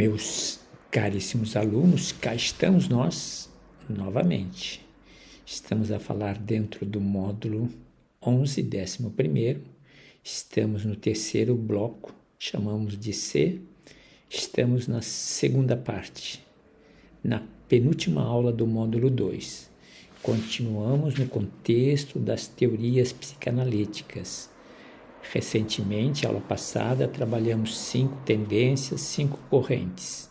Meus caríssimos alunos, cá estamos nós novamente. Estamos a falar dentro do módulo 11, 11º. Estamos no terceiro bloco, chamamos de C. Estamos na segunda parte, na penúltima aula do módulo 2. Continuamos no contexto das teorias psicanalíticas. Recentemente, aula passada, trabalhamos 5 tendências, 5 correntes.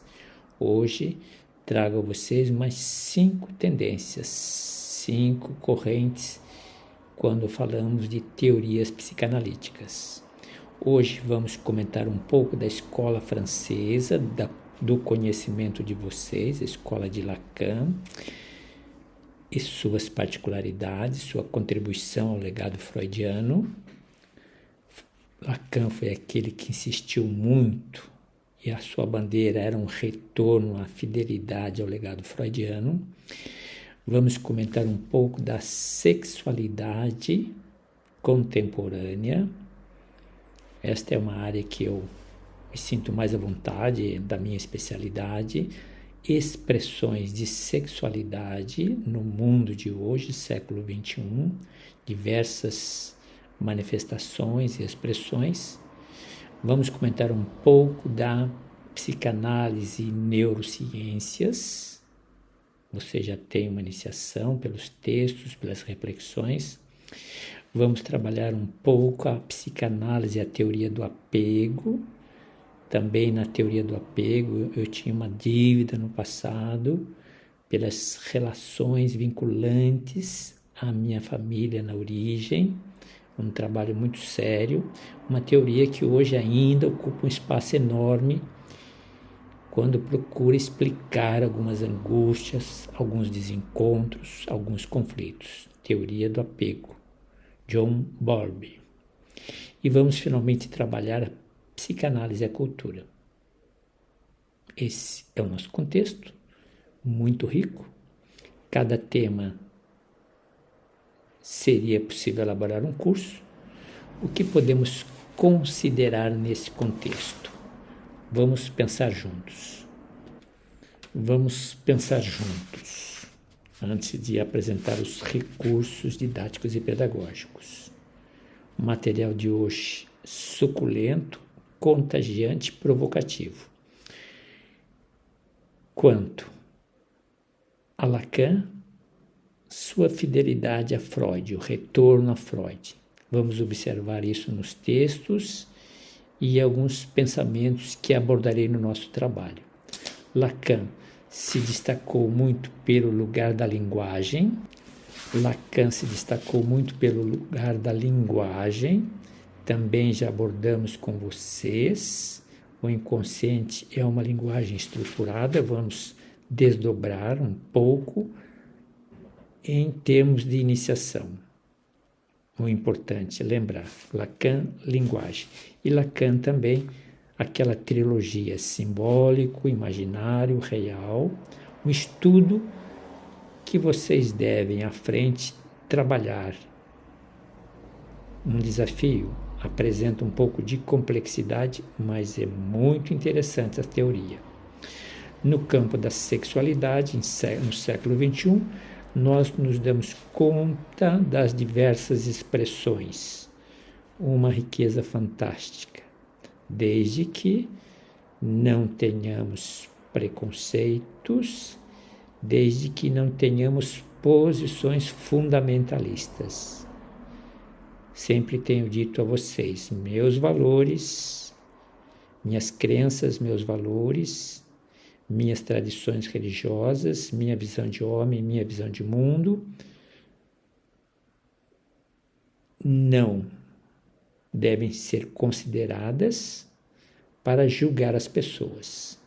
Hoje, trago a vocês mais 5 tendências, 5 correntes, quando falamos de teorias psicanalíticas. Hoje vamos comentar um pouco da escola francesa, do conhecimento de vocês, a escola de Lacan, e suas particularidades, sua contribuição ao legado freudiano. Lacan foi aquele que insistiu muito e a sua bandeira era um retorno à fidelidade ao legado freudiano. Vamos comentar um pouco da sexualidade contemporânea. Esta é uma área que eu me sinto mais à vontade, da minha especialidade. Expressões de sexualidade no mundo de hoje, século XXI, diversas manifestações e expressões. Vamos comentar um pouco da psicanálise e neurociências. Você já tem uma iniciação pelos textos, pelas reflexões. Vamos trabalhar um pouco a psicanálise e a teoria do apego. Também na teoria do apego eu tinha uma dívida no passado pelas relações vinculantes à minha família na origem. Um trabalho muito sério, uma teoria que hoje ainda ocupa um espaço enorme quando procura explicar algumas angústias, alguns desencontros, alguns conflitos. Teoria do apego, John Bowlby. E vamos finalmente trabalhar a psicanálise e a cultura. Esse é o nosso contexto, muito rico. Cada tema seria possível elaborar um curso. O que podemos considerar nesse contexto? Vamos pensar juntos. Antes de apresentar os recursos didáticos e pedagógicos. O material de hoje, suculento, contagiante e provocativo. Quanto a Lacan, sua fidelidade a Freud, o retorno a Freud. Vamos observar isso nos textos e alguns pensamentos que abordarei no nosso trabalho. Lacan se destacou muito pelo lugar da linguagem. Também já abordamos com vocês. O inconsciente é uma linguagem estruturada. Vamos desdobrar um pouco em termos de iniciação. O importante é lembrar, Lacan, linguagem. E Lacan também, aquela trilogia simbólico, imaginário, real, um estudo que vocês devem à frente trabalhar. Um desafio, apresenta um pouco de complexidade, mas é muito interessante a teoria. No campo da sexualidade, no século XXI, nós nos damos conta das diversas expressões, uma riqueza fantástica, desde que não tenhamos preconceitos, desde que não tenhamos posições fundamentalistas. Sempre tenho dito a vocês, meus valores, minhas crenças, meus valores, minhas tradições religiosas, minha visão de homem, minha visão de mundo, não devem ser consideradas para julgar as pessoas.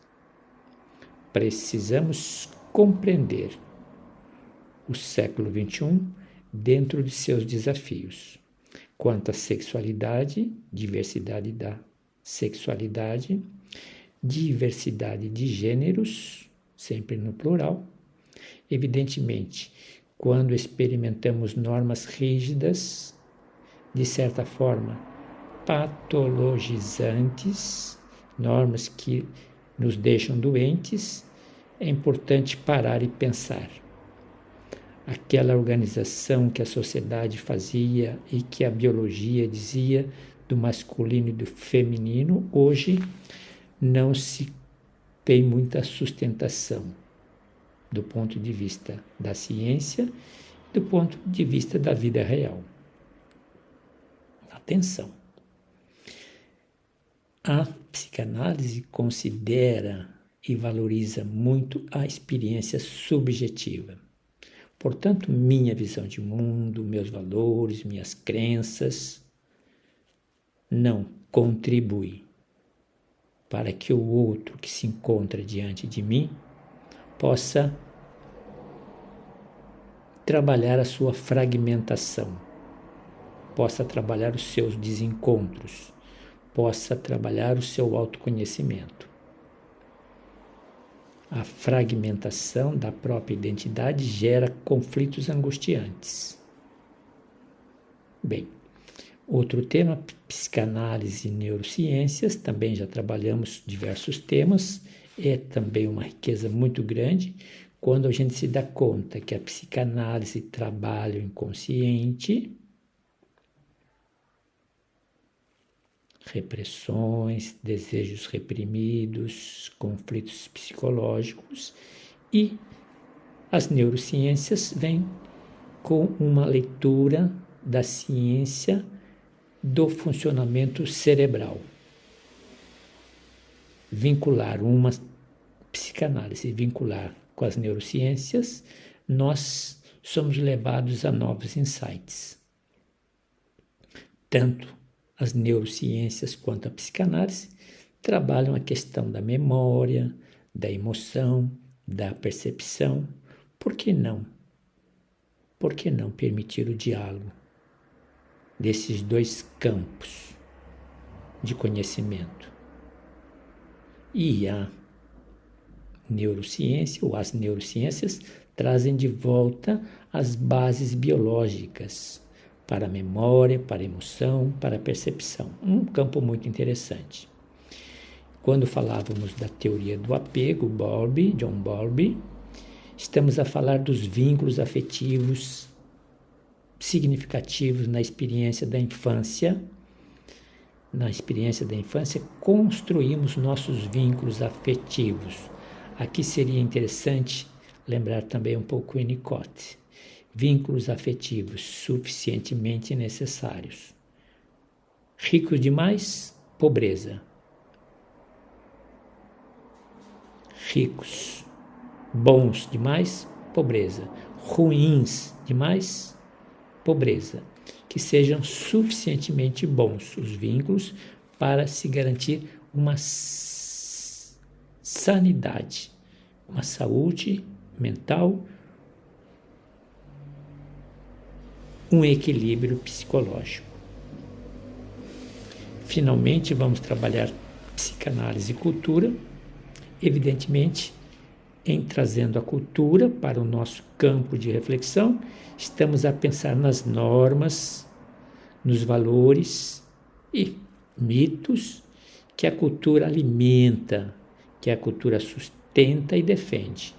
Precisamos compreender o século XXI dentro de seus desafios. Quanto à sexualidade, diversidade da sexualidade, diversidade de gêneros, sempre no plural. Evidentemente, quando experimentamos normas rígidas, de certa forma patologizantes, normas que nos deixam doentes, é importante parar e pensar. Aquela organização que a sociedade fazia e que a biologia dizia do masculino e do feminino, hoje não se tem muita sustentação do ponto de vista da ciência, do ponto de vista da vida real. Atenção! A psicanálise considera e valoriza muito a experiência subjetiva. Portanto, minha visão de mundo, meus valores, minhas crenças, não contribui para que o outro que se encontra diante de mim possa trabalhar a sua fragmentação, possa trabalhar os seus desencontros, possa trabalhar o seu autoconhecimento. A fragmentação da própria identidade gera conflitos angustiantes. Bem, outro tema, psicanálise e neurociências, também já trabalhamos diversos temas, é também uma riqueza muito grande quando a gente se dá conta que a psicanálise trabalha o inconsciente, repressões, desejos reprimidos, conflitos psicológicos, e as neurociências vêm com uma leitura da ciência do funcionamento cerebral. Vincular uma psicanálise, vincular com as neurociências, nós somos levados a novos insights. Tanto as neurociências quanto a psicanálise trabalham a questão da memória, da emoção, da percepção. Por que não? Por que não permitir o diálogo desses dois campos de conhecimento? E a neurociência, ou as neurociências, trazem de volta as bases biológicas para a memória, para a emoção, para a percepção. Um campo muito interessante. Quando falávamos da teoria do apego, John Bowlby, estamos a falar dos vínculos afetivos significativos na experiência da infância. Na experiência da infância, construímos nossos vínculos afetivos. Aqui seria interessante lembrar também um pouco Winnicott. Vínculos afetivos suficientemente necessários. Ricos demais, pobreza. Ricos, bons demais, pobreza. Ruins demais, pobreza. Que sejam suficientemente bons os vínculos para se garantir uma sanidade, uma saúde mental, um equilíbrio psicológico. Finalmente, vamos trabalhar psicanálise e cultura, evidentemente, em trazendo a cultura para o nosso campo de reflexão, estamos a pensar nas normas, nos valores e mitos que a cultura alimenta, que a cultura sustenta e defende.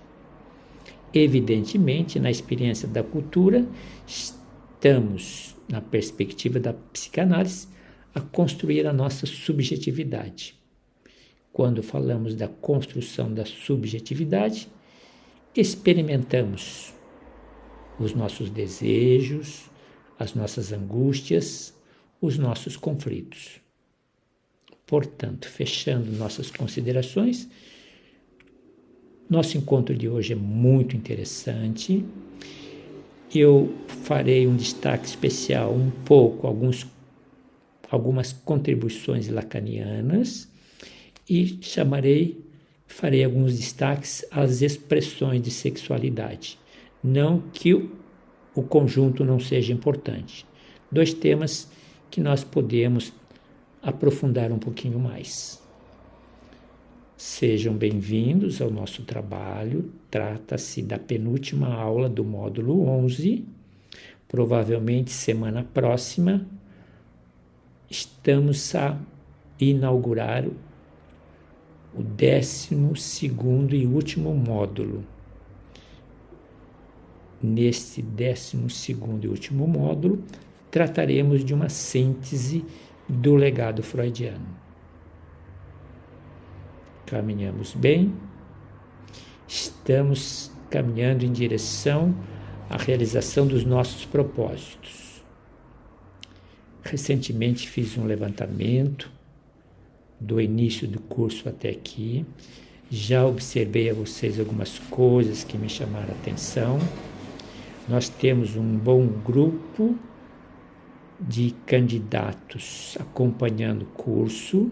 Evidentemente, na experiência da cultura, estamos, na perspectiva da psicanálise, a construir a nossa subjetividade. Quando falamos da construção da subjetividade, experimentamos os nossos desejos, as nossas angústias, os nossos conflitos. Portanto, fechando nossas considerações, nosso encontro de hoje é muito interessante. Eu farei um destaque especial, um pouco, algumas contribuições lacanianas e farei alguns destaques às expressões de sexualidade. Não que o conjunto não seja importante. 2 temas que nós podemos aprofundar um pouquinho mais. Sejam bem-vindos ao nosso trabalho. Trata-se da penúltima aula do módulo 11. Provavelmente semana próxima estamos a inaugurar o 12º e último módulo. Neste 12º e último módulo, trataremos de uma síntese do legado freudiano. Caminhamos bem, estamos caminhando em direção à realização dos nossos propósitos. Recentemente fiz um levantamento do início do curso até aqui. Já observei a vocês algumas coisas que me chamaram a atenção. Nós temos um bom grupo de candidatos acompanhando o curso,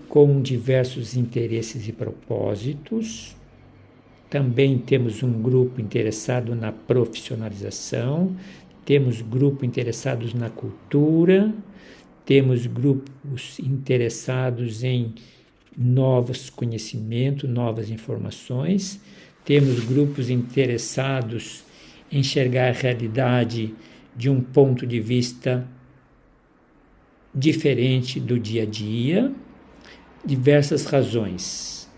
com diversos interesses e propósitos. Também temos um grupo interessado na profissionalização, temos grupo interessados na cultura, temos grupos interessados em novos conhecimentos, novas informações, temos grupos interessados em enxergar a realidade de um ponto de vista diferente do dia a dia. Diversas razões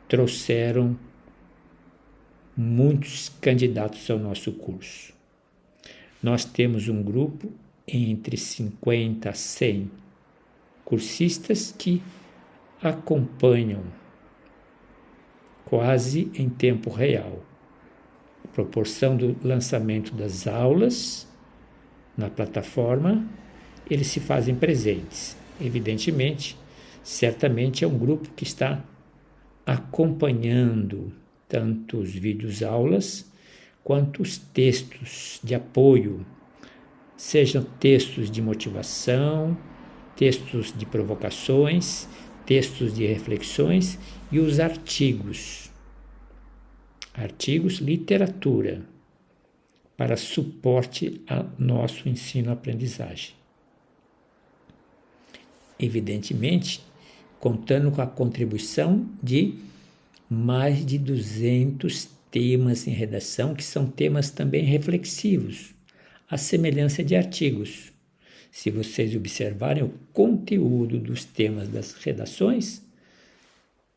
trouxeram muitos candidatos ao nosso curso. Nós temos um grupo entre 50 a 100 cursistas que acompanham quase em tempo real a proporção do lançamento das aulas na plataforma. Eles se fazem presentes. Evidentemente, certamente é um grupo que está acompanhando tanto os vídeos aulas quanto os textos de apoio, sejam textos de motivação, textos de provocações, textos de reflexões e os artigos, literatura, para suporte ao nosso ensino-aprendizagem. Evidentemente, contando com a contribuição de mais de 200 temas em redação, que são temas também reflexivos, à semelhança de artigos. Se vocês observarem o conteúdo dos temas das redações,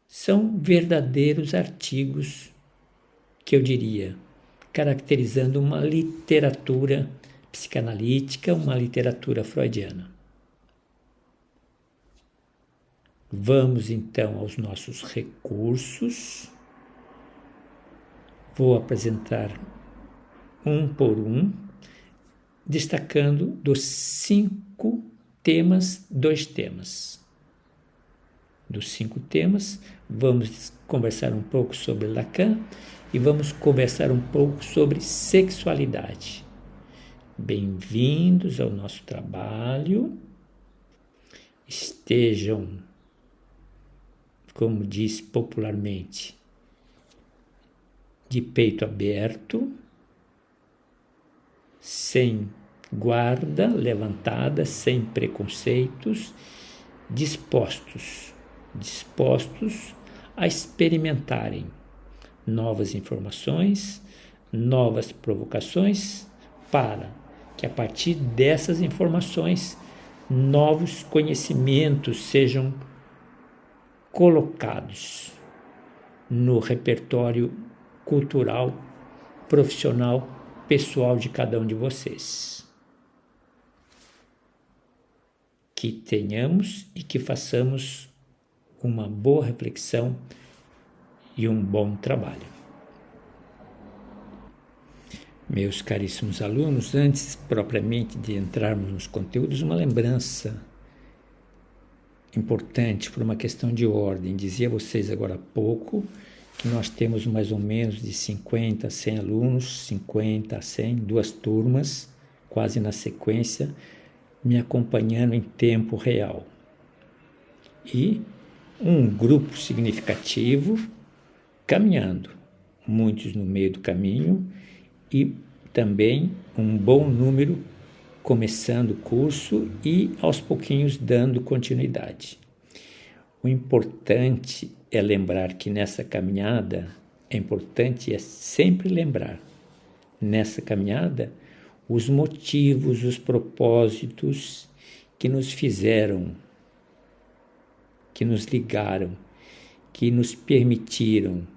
são verdadeiros artigos, que eu diria, caracterizando uma literatura psicanalítica, uma literatura freudiana. Vamos então aos nossos recursos. Vou apresentar um por um, destacando dos 5 temas, 2 temas. Dos 5 temas, vamos conversar um pouco sobre Lacan e vamos conversar um pouco sobre sexualidade. Bem-vindos ao nosso trabalho. Estejam, como diz popularmente, de peito aberto, sem guarda levantada, sem preconceitos, dispostos a experimentarem novas informações, novas provocações, para que a partir dessas informações novos conhecimentos sejam colocados no repertório cultural, profissional, pessoal de cada um de vocês. Que tenhamos e que façamos uma boa reflexão e um bom trabalho. Meus caríssimos alunos, antes propriamente de entrarmos nos conteúdos, uma lembrança importante por uma questão de ordem. Dizia a vocês agora há pouco que nós temos mais ou menos de 50 a 100 alunos, 50 a 100, 2 turmas, quase na sequência, me acompanhando em tempo real. E um grupo significativo caminhando, muitos no meio do caminho e também um bom número começando o curso e aos pouquinhos dando continuidade. O importante é lembrar que nessa caminhada, sempre lembrar, nessa caminhada, os motivos, os propósitos que nos fizeram, que nos ligaram, que nos permitiram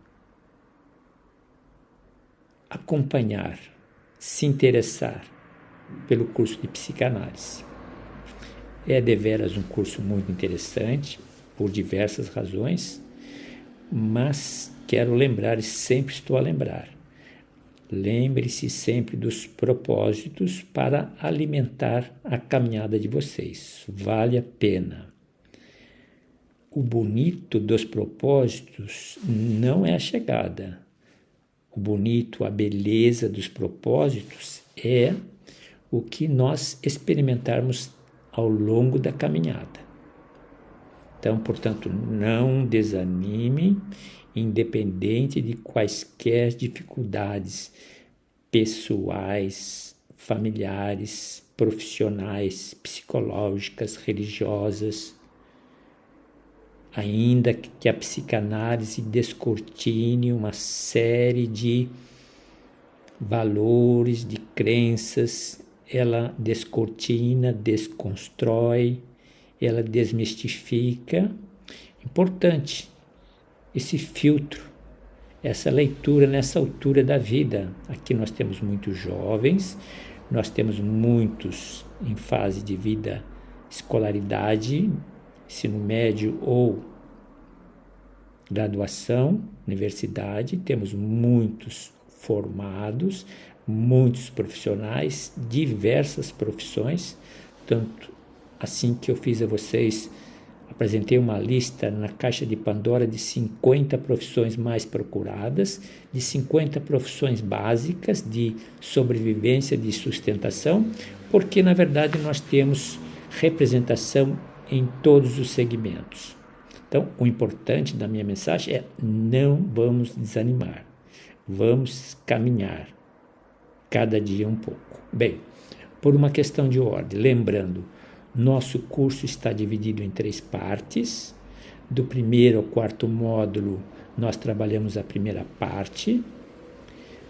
acompanhar, se interessar pelo curso de psicanálise. É deveras um curso muito interessante, por diversas razões, mas quero lembrar, e sempre estou a lembrar, lembre-se sempre dos propósitos para alimentar a caminhada de vocês. Vale a pena. O bonito dos propósitos não é a chegada. O bonito, a beleza dos propósitos é o que nós experimentarmos ao longo da caminhada. Então, portanto, não desanime, independente de quaisquer dificuldades pessoais, familiares, profissionais, psicológicas, religiosas, ainda que a psicanálise descortine uma série de valores, de crenças, ela descortina, desconstrói, ela desmistifica. Importante esse filtro, essa leitura nessa altura da vida. Aqui nós temos muitos jovens, nós temos muitos em fase de vida, escolaridade, ensino médio ou graduação, universidade, temos muitos formados, muitos profissionais, diversas profissões, tanto assim que eu fiz a vocês, apresentei uma lista na caixa de Pandora de 50 profissões mais procuradas, de 50 profissões básicas de sobrevivência, de sustentação, porque na verdade nós temos representação em todos os segmentos. Então, o importante da minha mensagem é: não vamos desanimar, vamos caminhar cada dia um pouco. Bem, por uma questão de ordem, lembrando, nosso curso está dividido em 3 partes. Do 1º ao 4º módulo, nós trabalhamos a primeira parte.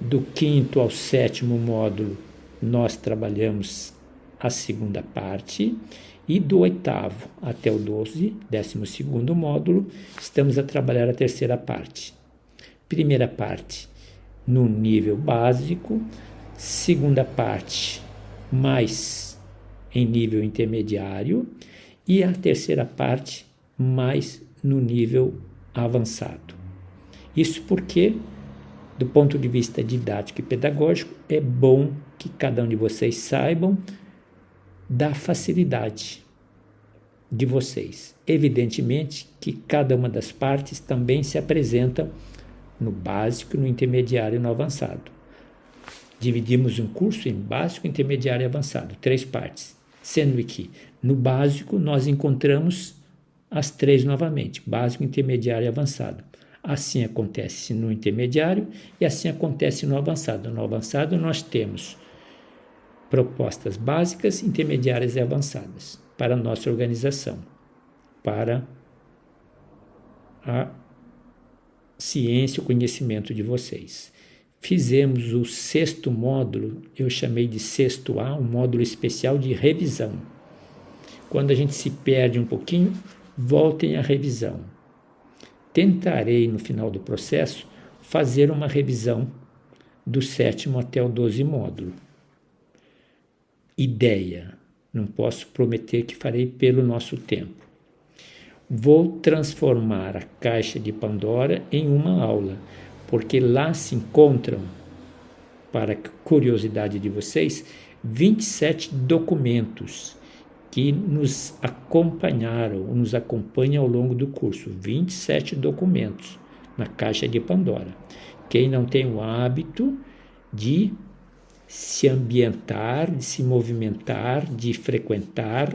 Do 5º ao 7º módulo, nós trabalhamos a segunda parte. E do 8º até o 12º módulo, estamos a trabalhar a terceira parte. Primeira parte no nível básico, segunda parte mais em nível intermediário e a terceira parte mais no nível avançado. Isso porque, do ponto de vista didático e pedagógico, é bom que cada um de vocês saibam da facilidade de vocês. Evidentemente que cada uma das partes também se apresenta no básico, no intermediário e no avançado. Dividimos um curso em básico, intermediário e avançado, 3 partes, sendo que no básico nós encontramos as 3 novamente, básico, intermediário e avançado. Assim acontece no intermediário e assim acontece no avançado. No avançado nós temos propostas básicas, intermediárias e avançadas para a nossa organização, para a ciência, o conhecimento de vocês. Fizemos o 6º módulo, eu chamei de 6º A, um módulo especial de revisão. Quando a gente se perde um pouquinho, voltem à revisão. Tentarei, no final do processo, fazer uma revisão do 7º até o 12º módulo. Ideia, não posso prometer que farei pelo nosso tempo. Vou transformar a caixa de Pandora em uma aula, porque lá se encontram, para a curiosidade de vocês, 27 documentos que nos acompanharam, nos acompanham ao longo do curso. 27 documentos na caixa de Pandora. Quem não tem o hábito de se ambientar, de se movimentar, de frequentar,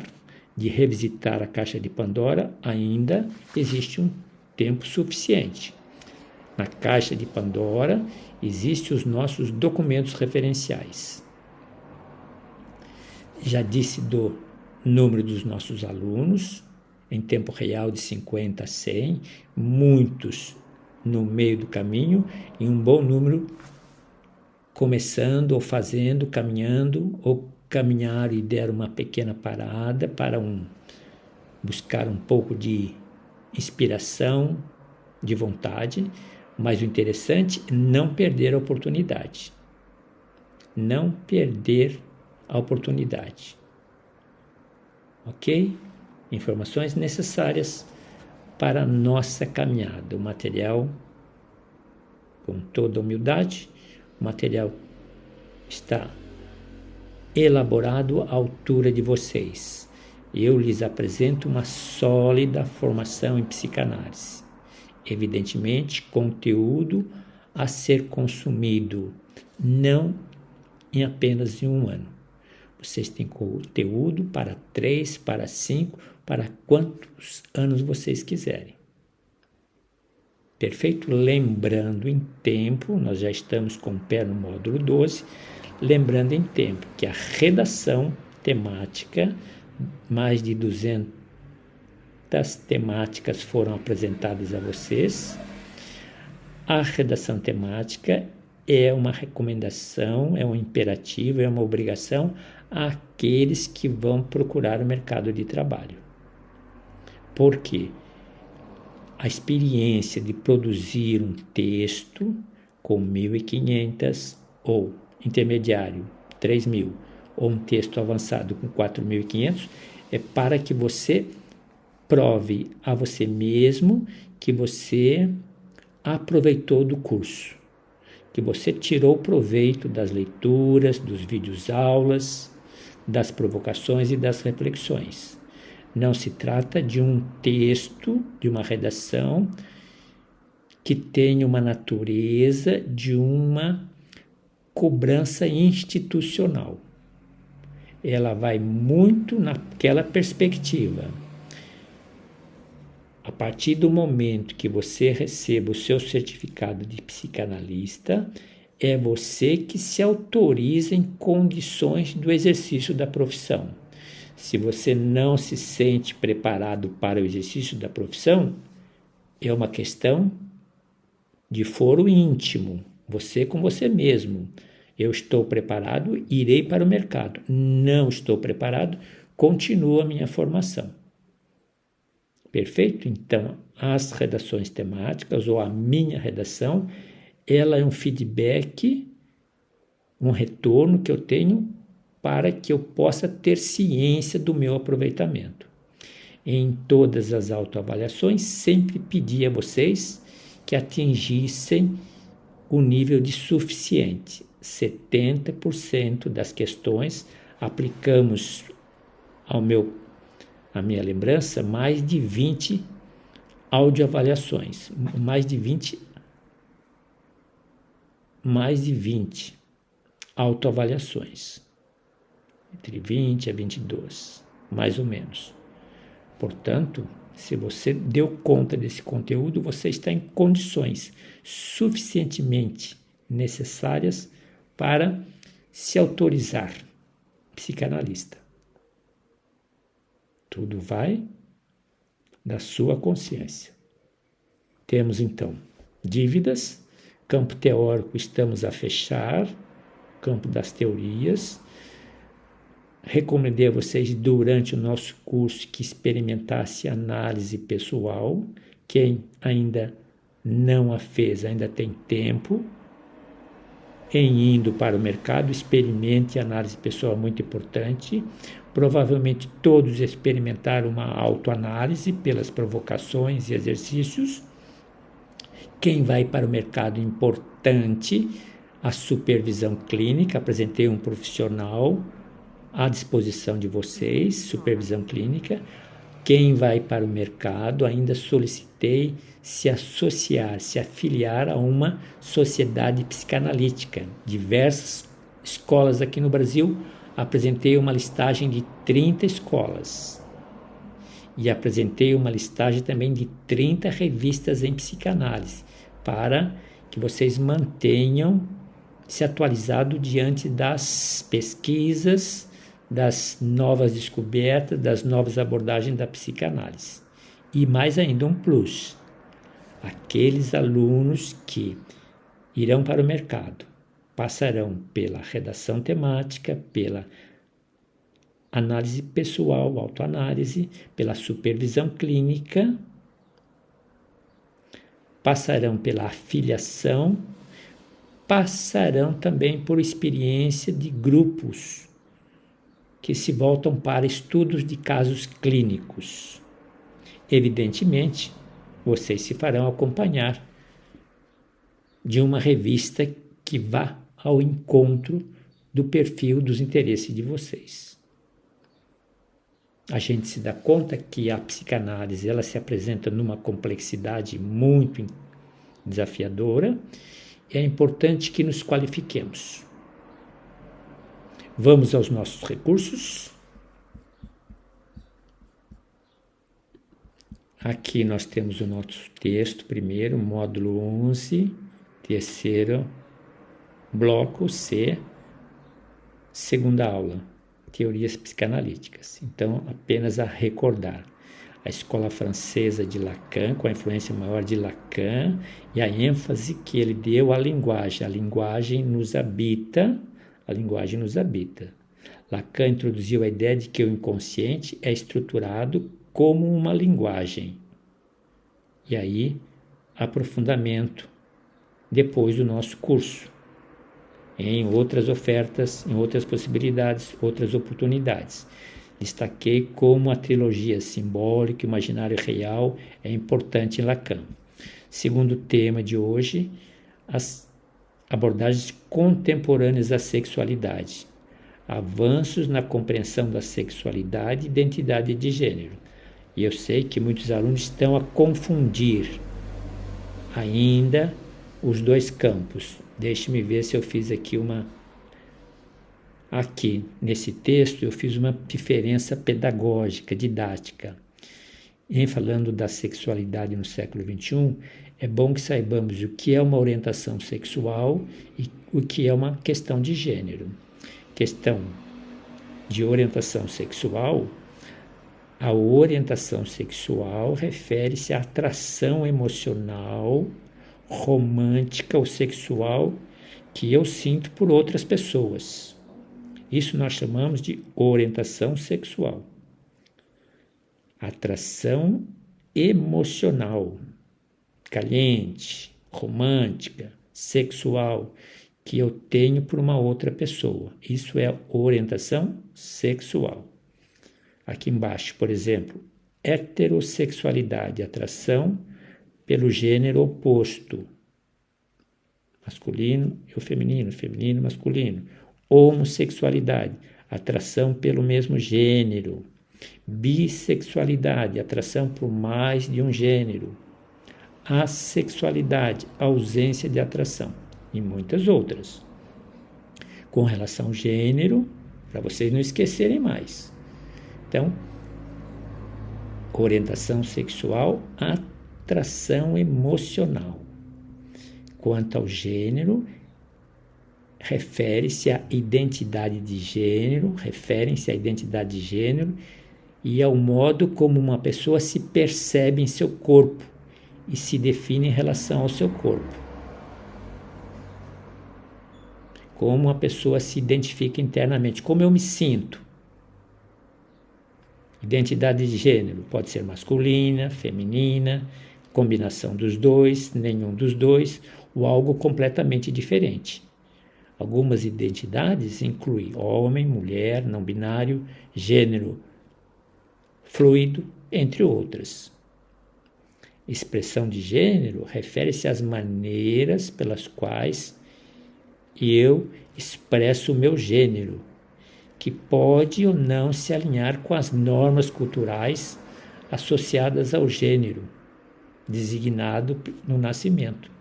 de revisitar a caixa de Pandora, ainda existe um tempo suficiente. Na caixa de Pandora existem os nossos documentos referenciais. Já disse do número dos nossos alunos, em tempo real de 50 a 100, muitos no meio do caminho e um bom número começando ou fazendo, caminhando, ou caminhar e der uma pequena parada para buscar um pouco de inspiração, de vontade, mas o interessante é não perder a oportunidade. Não perder a oportunidade. Ok? Informações necessárias para a nossa caminhada. O material, com toda humildade, o material está elaborado à altura de vocês. Eu lhes apresento uma sólida formação em psicanálise. Evidentemente, conteúdo a ser consumido não em apenas um ano. Vocês têm conteúdo para 3, para 5, para quantos anos vocês quiserem. Perfeito? Lembrando em tempo, nós já estamos com o pé no módulo 12, lembrando em tempo que a redação temática, mais de 200 temáticas foram apresentadas a vocês. A redação temática é uma recomendação, é um imperativo, é uma obrigação àqueles que vão procurar o mercado de trabalho. Por quê? A experiência de produzir um texto com 1.500 ou intermediário 3.000 ou um texto avançado com 4.500 é para que você prove a você mesmo que você aproveitou do curso, que você tirou proveito das leituras, dos vídeos aulas, das provocações e das reflexões. Não se trata de um texto, de uma redação que tenha uma natureza de uma cobrança institucional. Ela vai muito naquela perspectiva. A partir do momento que você receba o seu certificado de psicanalista, é você que se autoriza em condições do exercício da profissão. Se você não se sente preparado para o exercício da profissão, é uma questão de foro íntimo, você com você mesmo. Eu estou preparado, irei para o mercado. Não estou preparado, continuo a minha formação. Perfeito? Então, as redações temáticas, ou a minha redação, ela é um feedback, um retorno que eu tenho para que eu possa ter ciência do meu aproveitamento. Em todas as autoavaliações, sempre pedi a vocês que atingissem o nível de suficiente. 70% das questões aplicamos à minha lembrança, mais de 20 audioavaliações, mais de 20 autoavaliações, entre 20 a 22, mais ou menos. Portanto, se você deu conta desse conteúdo, você está em condições suficientemente necessárias para se autorizar psicanalista. Tudo vai da sua consciência. Temos, então, dívidas, campo teórico estamos a fechar, campo das teorias. Recomendei a vocês, durante o nosso curso, que experimentasse análise pessoal. Quem ainda não a fez, ainda tem tempo. Em indo para o mercado, experimente análise pessoal, muito importante. Provavelmente todos experimentaram uma autoanálise pelas provocações e exercícios. Quem vai para o mercado, importante, a supervisão clínica. Apresentei um profissional à disposição de vocês, supervisão clínica. Quem vai para o mercado, ainda solicitei se associar, se afiliar a uma sociedade psicanalítica. Diversas escolas aqui no Brasil, apresentei uma listagem de 30 escolas. E apresentei uma listagem também de 30 revistas em psicanálise, para que vocês mantenham se atualizado diante das pesquisas, das novas descobertas, das novas abordagens da psicanálise. E mais ainda um plus: aqueles alunos que irão para o mercado passarão pela redação temática, pela análise pessoal, autoanálise, pela supervisão clínica, passarão pela afiliação, passarão também por experiência de grupos que se voltam para estudos de casos clínicos. Evidentemente, vocês se farão acompanhar de uma revista que vá ao encontro do perfil dos interesses de vocês. A gente se dá conta que a psicanálise ela se apresenta numa complexidade muito desafiadora e é importante que nos qualifiquemos. Vamos aos nossos recursos. Aqui nós temos o nosso texto primeiro, módulo 11, terceiro bloco C, segunda aula, teorias psicanalíticas. Então, apenas a recordar. A escola francesa de Lacan, com a influência maior de Lacan, e a ênfase que ele deu à linguagem. A linguagem nos habita, a linguagem nos habita. Lacan introduziu a ideia de que o inconsciente é estruturado como uma linguagem. E aí, aprofundamento depois do nosso curso, em outras ofertas, em outras possibilidades, outras oportunidades. Destaquei como a trilogia simbólica, imaginário e real é importante em Lacan. Segundo tema de hoje, as abordagens contemporâneas da sexualidade. Avanços na compreensão da sexualidade e identidade de gênero. E eu sei que muitos alunos estão a confundir ainda os dois campos. Deixe-me ver se eu fiz aqui Aqui, nesse texto, eu fiz uma diferença pedagógica, didática. Em falando da sexualidade no século XXI, é bom que saibamos o que é uma orientação sexual e o que é uma questão de gênero. Questão de orientação sexual. A orientação sexual refere-se à atração emocional, romântica ou sexual que eu sinto por outras pessoas. Isso nós chamamos de orientação sexual. Atração emocional, caliente, romântica, sexual, que eu tenho por uma outra pessoa. Isso é orientação sexual. Aqui embaixo, por exemplo, heterossexualidade, atração pelo gênero oposto, masculino e o feminino, feminino e masculino. Homossexualidade, atração pelo mesmo gênero. Bissexualidade, atração por mais de um gênero. Assexualidade, ausência de atração. E muitas outras. Com relação ao gênero, para vocês não esquecerem mais. Então, orientação sexual, atração emocional. Quanto ao gênero, referem-se à identidade de gênero e ao modo como uma pessoa se percebe em seu corpo e se define em relação ao seu corpo. Como a pessoa se identifica internamente, como eu me sinto. Identidade de gênero pode ser masculina, feminina, combinação dos dois, nenhum dos dois, ou algo completamente diferente. Algumas identidades incluem homem, mulher, não binário, gênero fluido, entre outras. Expressão de gênero refere-se às maneiras pelas quais eu expresso o meu gênero, que pode ou não se alinhar com as normas culturais associadas ao gênero, designado no nascimento.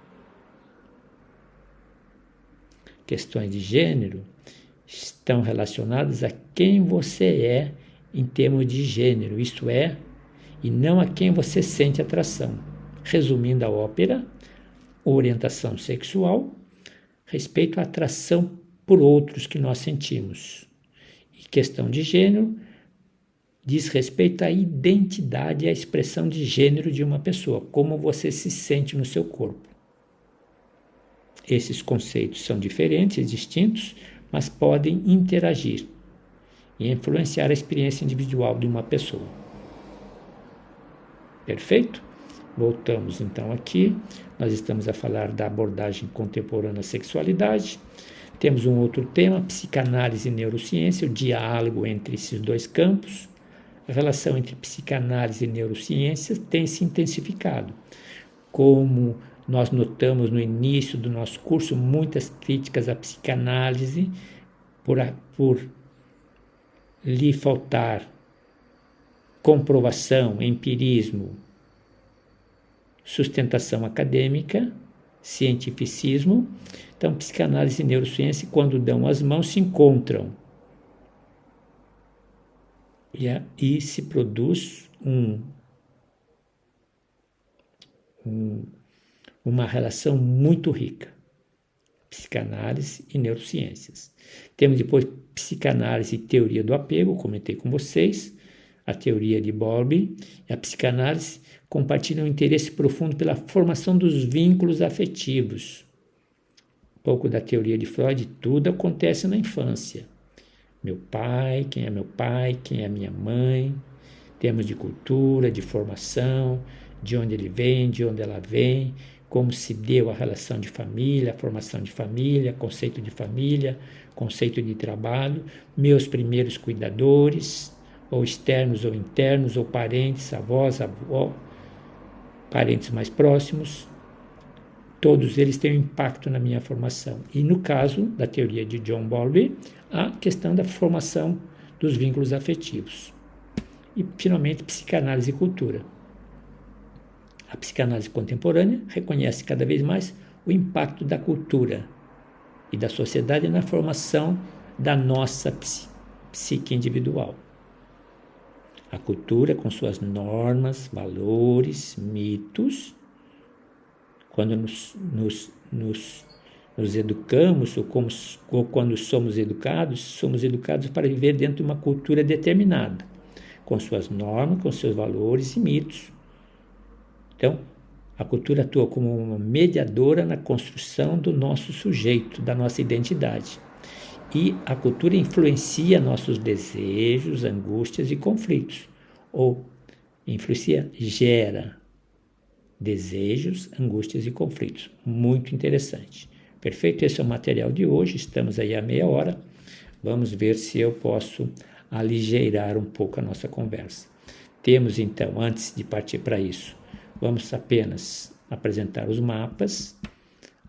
Questões de gênero estão relacionadas a quem você é em termos de gênero, isto é, e não a quem você sente atração. Resumindo a ópera, orientação sexual, respeito à atração por outros que nós sentimos. E questão de gênero diz respeito à identidade e à expressão de gênero de uma pessoa, como você se sente no seu corpo. Esses conceitos são diferentes e distintos, mas podem interagir e influenciar a experiência individual de uma pessoa. Perfeito? Voltamos então aqui, nós estamos a falar da abordagem contemporânea à sexualidade. Temos um outro tema, psicanálise e neurociência, o diálogo entre esses dois campos. A relação entre psicanálise e neurociência tem se intensificado. Como nós notamos no início do nosso curso, muitas críticas à psicanálise por lhe faltar comprovação, empirismo, sustentação acadêmica, cientificismo. Então, psicanálise e neurociência, quando dão as mãos, se encontram. E se produz uma relação muito rica. Psicanálise e neurociências. Temos depois psicanálise e teoria do apego, comentei com vocês, a teoria de Bowlby e a psicanálise compartilham um interesse profundo pela formação dos vínculos afetivos. Um pouco da teoria de Freud, tudo acontece na infância. Meu pai, quem é a minha mãe, termos de cultura, de formação, de onde ele vem, de onde ela vem, como se deu a relação de família, a formação de família, conceito de trabalho, meus primeiros cuidadores, ou externos ou internos, ou parentes, avós, avó, parentes mais próximos, todos eles têm um impacto na minha formação. E no caso da teoria de John Bowlby, a questão da formação dos vínculos afetivos. E, finalmente, psicanálise e cultura. A psicanálise contemporânea reconhece cada vez mais o impacto da cultura e da sociedade na formação da nossa psique individual. A cultura, com suas normas, valores, mitos, quando nos educamos ou quando somos educados para viver dentro de uma cultura determinada, com suas normas, com seus valores e mitos. Então, a cultura atua como uma mediadora na construção do nosso sujeito, da nossa identidade. E a cultura influencia nossos desejos, angústias e conflitos. Ou gera desejos, angústias e conflitos. Muito interessante. Perfeito? Esse é o material de hoje. Estamos aí à meia hora. Vamos ver se eu posso aligeirar um pouco a nossa conversa. Temos então, antes de partir para isso, vamos apenas apresentar os mapas.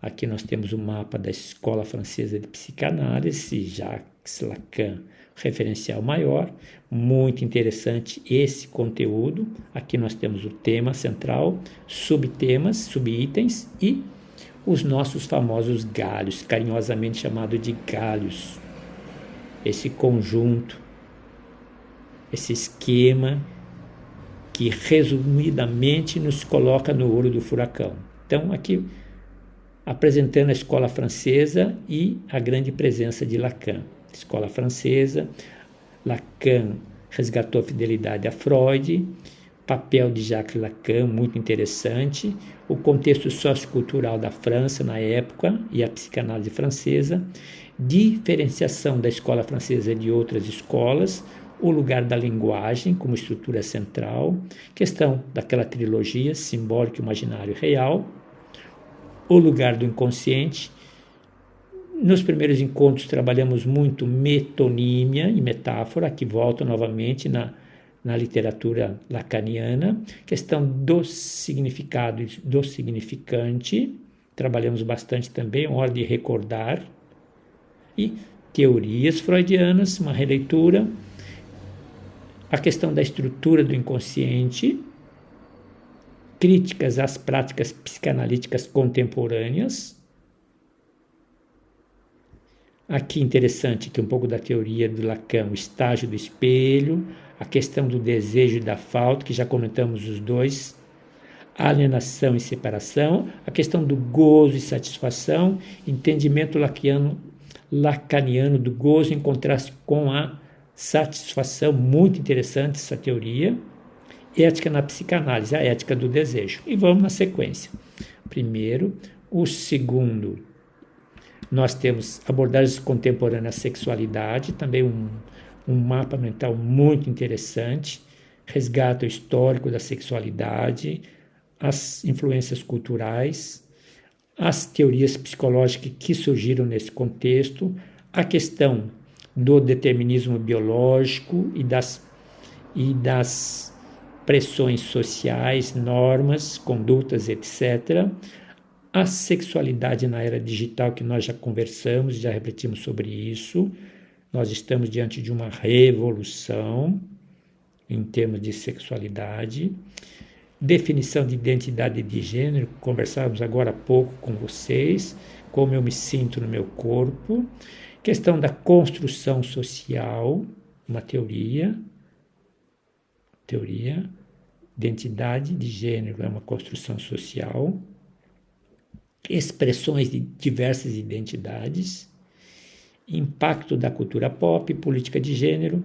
Aqui nós temos o mapa da Escola Francesa de Psicanálise, Jacques Lacan, referencial maior. Muito interessante esse conteúdo. Aqui nós temos o tema central, subtemas, subitens e os nossos famosos galhos, carinhosamente chamado de galhos. Esse conjunto, esse esquema que resumidamente nos coloca no olho do furacão. Então, aqui apresentando a escola francesa e a grande presença de Lacan. Escola francesa, Lacan resgatou a fidelidade a Freud, papel de Jacques Lacan, muito interessante, o contexto sociocultural da França na época e a psicanálise francesa, diferenciação da escola francesa de outras escolas, o lugar da linguagem como estrutura central, questão daquela trilogia simbólico, imaginário e real, o lugar do inconsciente. Nos primeiros encontros trabalhamos muito metonímia e metáfora, que volta novamente na literatura lacaniana, questão do significado e do significante, trabalhamos bastante também, hora de recordar, e teorias freudianas, uma releitura, a questão da estrutura do inconsciente, críticas às práticas psicanalíticas contemporâneas. Aqui interessante que um pouco da teoria do Lacan, o estágio do espelho, a questão do desejo e da falta, que já comentamos os dois, alienação e separação, a questão do gozo e satisfação, entendimento lacaniano do gozo em contraste com a satisfação, muito interessante essa teoria. Ética na psicanálise, a ética do desejo. E vamos na sequência. Primeiro, o segundo, nós temos abordagens contemporâneas à sexualidade, também um mapa mental muito interessante, resgata o histórico da sexualidade, as influências culturais, as teorias psicológicas que surgiram nesse contexto, a questão do determinismo biológico e das pressões sociais, normas, condutas, etc., a sexualidade na era digital, que nós já conversamos, já refletimos sobre isso. Nós estamos diante de uma revolução em termos de sexualidade. Definição de identidade de gênero, conversávamos agora há pouco com vocês, como eu me sinto no meu corpo. Questão da construção social, uma teoria. Identidade de gênero é uma construção social. Expressões de diversas identidades, impacto da cultura pop, política de gênero,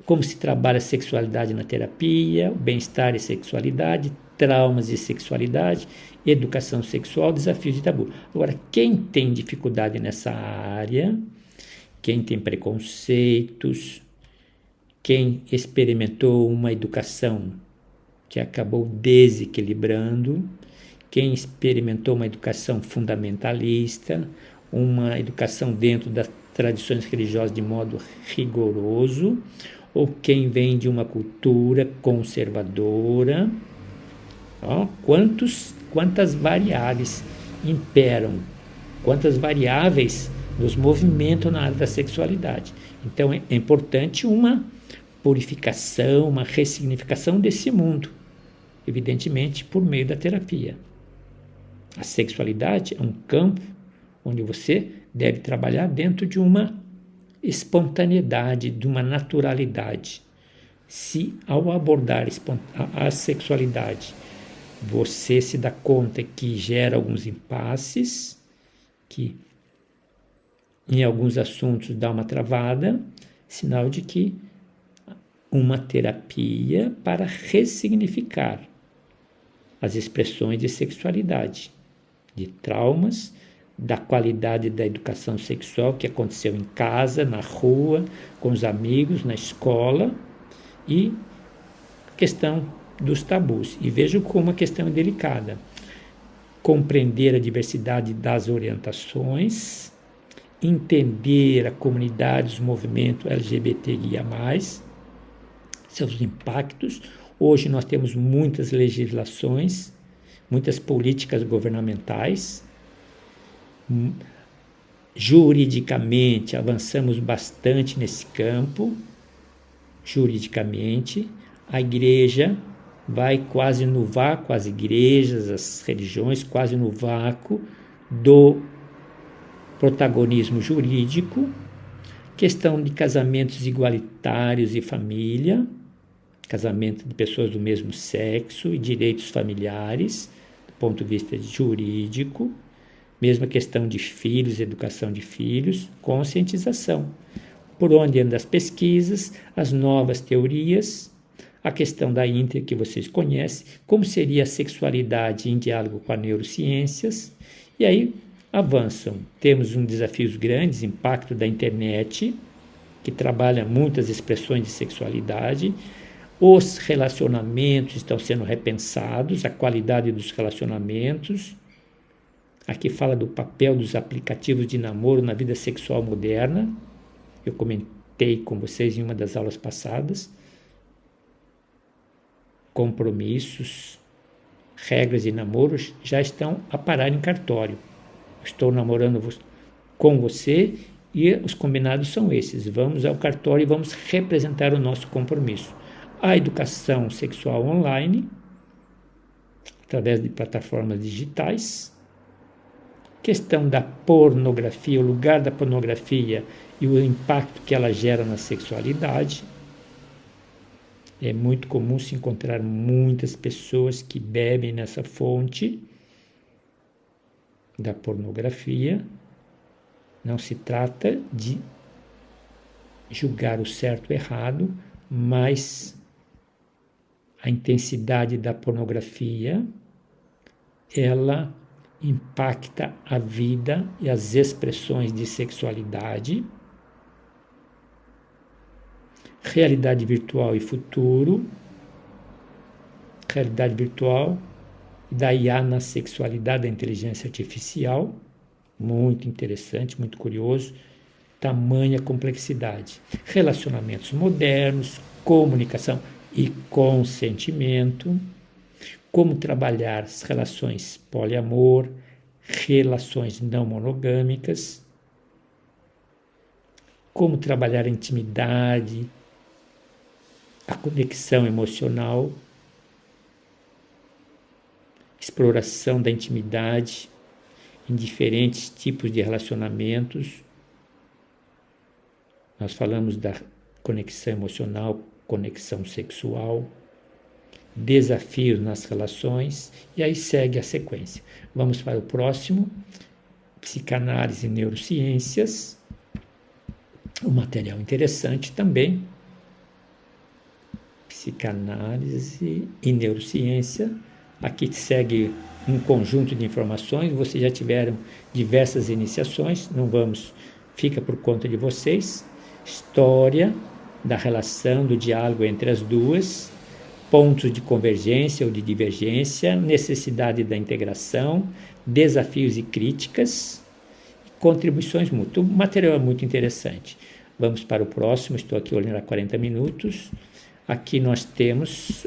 como se trabalha a sexualidade na terapia, bem-estar e sexualidade, traumas e sexualidade, educação sexual, desafios e tabu. Agora, quem tem dificuldade nessa área, quem tem preconceitos, quem experimentou uma educação que acabou desequilibrando, quem experimentou uma educação fundamentalista, uma educação dentro das tradições religiosas de modo rigoroso, ou quem vem de uma cultura conservadora. Quantas variáveis imperam, quantas variáveis nos movimentam na área da sexualidade. Então é importante uma purificação, uma ressignificação desse mundo, evidentemente por meio da terapia. A sexualidade é um campo onde você deve trabalhar dentro de uma espontaneidade, de uma naturalidade. Se ao abordar a sexualidade você se dá conta que gera alguns impasses, que em alguns assuntos dá uma travada, sinal de que uma terapia para ressignificar as expressões de sexualidade, de traumas, da qualidade da educação sexual que aconteceu em casa, na rua, com os amigos, na escola, e a questão dos tabus. E vejo como a questão é delicada. Compreender a diversidade das orientações, entender a comunidade, os movimentos LGBTQIA+, seus impactos. Hoje nós temos muitas legislações, muitas políticas governamentais. Juridicamente avançamos bastante nesse campo. Juridicamente, a igreja vai quase no vácuo, as igrejas, as religiões, quase no vácuo do protagonismo jurídico. Questão de casamentos igualitários e família, casamento de pessoas do mesmo sexo e direitos familiares, do ponto de vista jurídico. Mesma questão de filhos, educação de filhos, conscientização. Por onde andam as pesquisas, as novas teorias, a questão da Inter que vocês conhecem, como seria a sexualidade em diálogo com as neurociências, e aí avançam. Temos desafios grandes, impacto da internet, que trabalha muitas expressões de sexualidade, os relacionamentos estão sendo repensados, a qualidade dos relacionamentos. Aqui fala do papel dos aplicativos de namoro na vida sexual moderna. Eu comentei com vocês em uma das aulas passadas. Compromissos, regras de namoro já estão a parar em cartório. Estou namorando com você e os combinados são esses. Vamos ao cartório e vamos representar o nosso compromisso. A educação sexual online, através de plataformas digitais. Questão da pornografia, o lugar da pornografia e o impacto que ela gera na sexualidade. É muito comum se encontrar muitas pessoas que bebem nessa fonte da pornografia. Não se trata de julgar o certo ou errado, mas a intensidade da pornografia, ela impacta a vida e as expressões de sexualidade. Realidade virtual e futuro. Realidade virtual da IA na sexualidade da inteligência artificial, muito interessante, muito curioso, tamanha complexidade. Relacionamentos modernos, comunicação e consentimento, como trabalhar as relações poliamor, relações não monogâmicas, como trabalhar a intimidade, a conexão emocional, exploração da intimidade em diferentes tipos de relacionamentos. Nós falamos da conexão emocional, conexão sexual, desafios nas relações, e aí segue a sequência. Vamos para o próximo, psicanálise e neurociências, um material interessante também, psicanálise e neurociência. Aqui segue um conjunto de informações, vocês já tiveram diversas iniciações, não vamos, fica por conta de vocês. História da relação, do diálogo entre as duas, pontos de convergência ou de divergência, necessidade da integração, desafios e críticas, contribuições mútuas. O material é muito interessante. Vamos para o próximo, estou aqui olhando há 40 minutos. Aqui nós temos...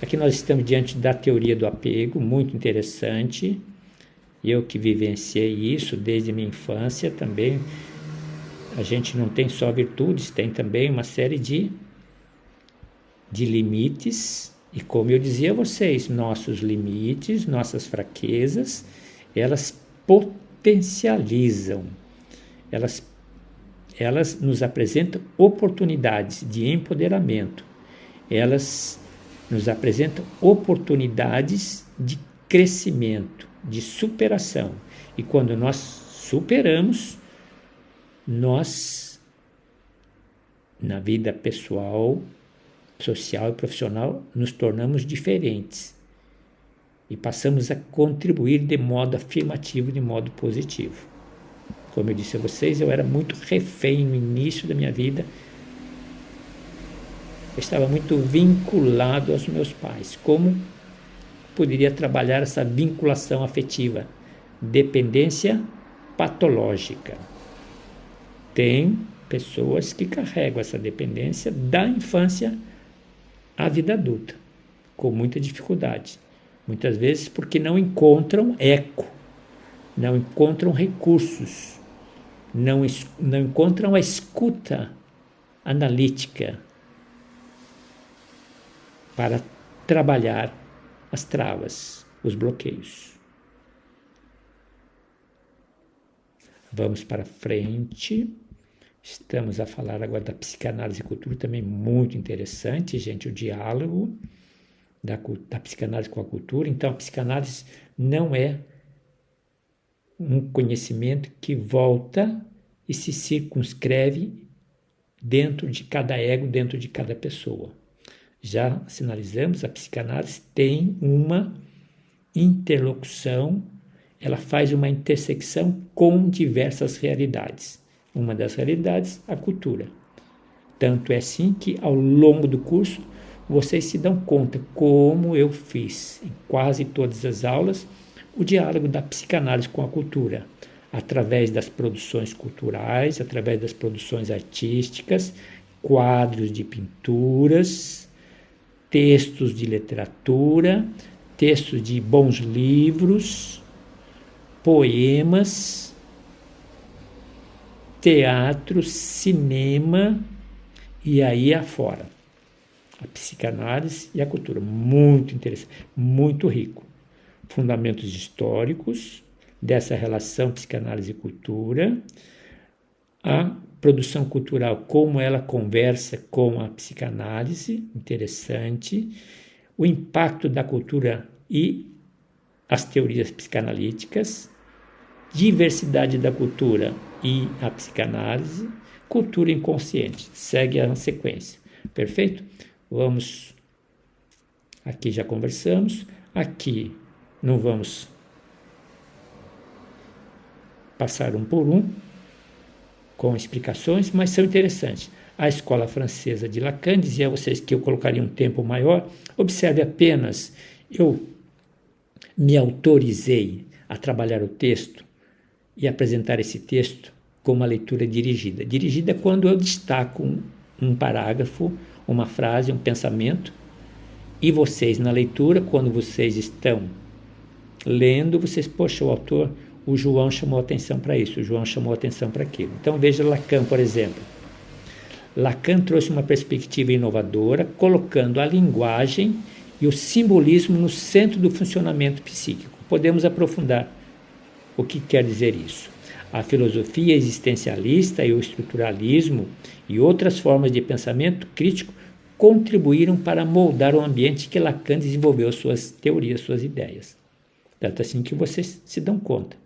Aqui nós estamos diante da teoria do apego, muito interessante. Eu que vivenciei isso desde a minha infância também. A gente não tem só virtudes, tem também uma série de limites. E como eu dizia a vocês, nossos limites, nossas fraquezas, elas potencializam, elas nos apresentam oportunidades de empoderamento, elas nos apresentam oportunidades de crescimento, de superação. E quando nós superamos, nós, na vida pessoal, social e profissional, nos tornamos diferentes e passamos a contribuir de modo afirmativo, de modo positivo. Como eu disse a vocês, eu era muito refém no início da minha vida. Eu estava muito vinculado aos meus pais. Como poderia trabalhar essa vinculação afetiva? Dependência patológica. Tem pessoas que carregam essa dependência da infância à vida adulta, com muita dificuldade. Muitas vezes porque não encontram eco, não encontram recursos, não encontram a escuta analítica para trabalhar as travas, os bloqueios. Vamos para frente. Estamos a falar agora da psicanálise e cultura, também muito interessante, gente, o diálogo da psicanálise com a cultura. Então, a psicanálise não é um conhecimento que volta e se circunscreve dentro de cada ego, dentro de cada pessoa. Já sinalizamos, a psicanálise tem uma interlocução, ela faz uma intersecção com diversas realidades. Uma das realidades, a cultura. Tanto é assim que, ao longo do curso, vocês se dão conta como eu fiz em quase todas as aulas o diálogo da psicanálise com a cultura, através das produções culturais, através das produções artísticas, quadros de pinturas, textos de literatura, textos de bons livros, poemas, teatro, cinema e aí afora. A psicanálise e a cultura, muito interessante, muito rico. Fundamentos históricos dessa relação psicanálise e cultura, a produção cultural, como ela conversa com a psicanálise, interessante, o impacto da cultura e as teorias psicanalíticas, diversidade da cultura e a psicanálise, cultura inconsciente, segue a sequência, perfeito? Vamos, aqui já conversamos, aqui não vamos passar um por um, com explicações, mas são interessantes. A escola francesa de Lacan dizia a vocês que eu colocaria um tempo maior. Observe apenas, eu me autorizei a trabalhar o texto e apresentar esse texto com uma leitura dirigida. Dirigida é quando eu destaco um parágrafo, uma frase, um pensamento, e vocês na leitura, quando vocês estão lendo, vocês, poxa, o autor, o João chamou atenção para isso, o João chamou atenção para aquilo. Então veja Lacan, por exemplo. Lacan trouxe uma perspectiva inovadora, colocando a linguagem e o simbolismo no centro do funcionamento psíquico. Podemos aprofundar o que quer dizer isso. A filosofia existencialista e o estruturalismo e outras formas de pensamento crítico contribuíram para moldar o ambiente que Lacan desenvolveu suas teorias, suas ideias. Tanto assim que vocês se dão conta.